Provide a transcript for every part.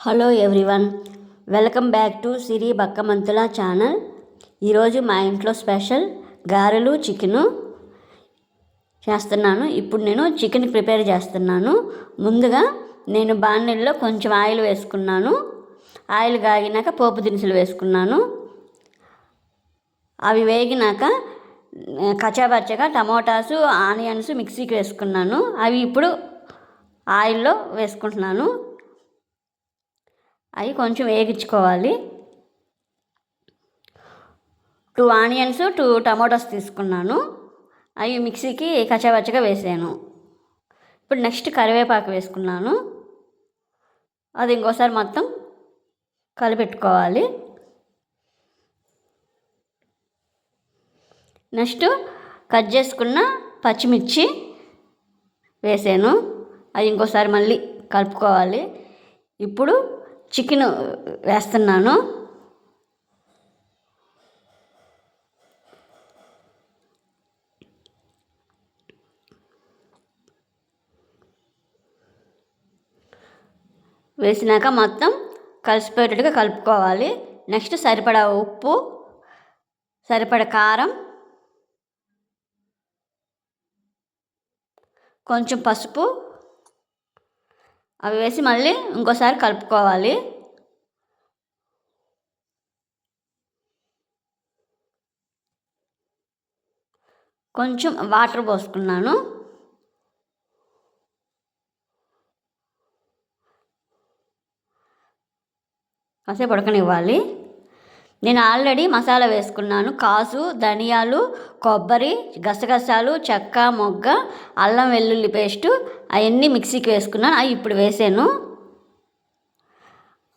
Hello everyone, welcome back to Siri Bakkamantula channel. ఈరోజు మా ఇంట్లో స్పెషల్ గారెలు చికెను చేస్తున్నాను. ఇప్పుడు నేను చికెన్ ప్రిపేర్ చేస్తున్నాను. ముందుగా నేను బాణలిలో కొంచెం ఆయిల్ వేసుకున్నాను. ఆయిల్ కాగినాక పోపు దినుసులు వేసుకున్నాను. అవి వేగినాక కచ్చాబచ్చగా టమోటాసు ఆనియన్స్ మిక్సీకి వేసుకున్నాను. అవి ఇప్పుడు ఆయిల్లో వేసుకుంటున్నాను. అవి కొంచెం వేగించుకోవాలి. 2 ఆనియన్స్ 2 టమాటోస్ తీసుకున్నాను. అవి మిక్సీకి కచ్చాబచ్చగా వేసాను. ఇప్పుడు నెక్స్ట్ కరివేపాకు వేసుకున్నాను. అది ఇంకోసారి మొత్తం కలిపెట్టుకోవాలి. నెక్స్ట్ కట్ చేసుకున్న పచ్చిమిర్చి వేసాను. అది ఇంకోసారి మళ్ళీ కలుపుకోవాలి. ఇప్పుడు చికెన్ వేస్తున్నాను. వేసినాక మొత్తం కలిసిపోయేటట్టుగా కలుపుకోవాలి. నెక్స్ట్ సరిపడా ఉప్పు, సరిపడా కారం, కొంచెం పసుపు అవి వేసి మళ్ళీ ఇంకోసారి కలుపుకోవాలి. కొంచెం వాటర్ పోసుకున్నాను. కాసేపు ఉడకనివ్వాలి. నేను ఆల్రెడీ మసాలా వేసుకున్నాను. కాజు, ధనియాలు, కొబ్బరి, గసగసాలు, చెక్క, మొగ్గ, అల్లం వెల్లుల్లి పేస్టు అవన్నీ మిక్సీకి వేసుకున్నాను. అవి ఇప్పుడు వేసాను.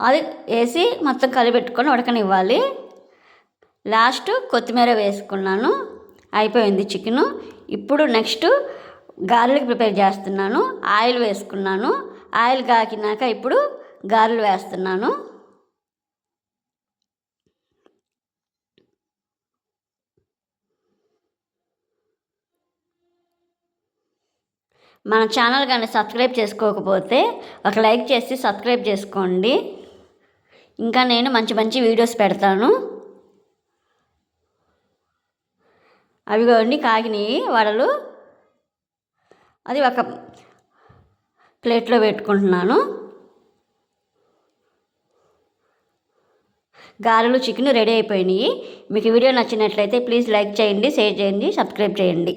అది వేసి మొత్తం కలిపెట్టుకొని ఉడకనివ్వాలి. లాస్ట్ కొత్తిమీర వేసుకున్నాను. అయిపోయింది చికెను. ఇప్పుడు నెక్స్ట్ గారెలకు ప్రిపేర్ చేస్తున్నాను. ఆయిల్ వేసుకున్నాను. ఆయిల్ కాకినాక ఇప్పుడు గారెలు వేస్తున్నాను. మన ఛానల్ కానీ సబ్స్క్రైబ్ చేసుకోకపోతే ఒక లైక్ చేసి సబ్స్క్రైబ్ చేసుకోండి. ఇంకా నేను మంచి మంచి వీడియోస్ పెడతాను. అవి కొన్ని కాగినాయి వడలు. అది ఒక ప్లేట్లో పెట్టుకుంటున్నాను. గారెలు చికెన్ రెడీ అయిపోయినాయి. మీకు వీడియో నచ్చినట్లయితే ప్లీజ్ లైక్ చేయండి, షేర్ చేయండి, సబ్స్క్రైబ్ చేయండి.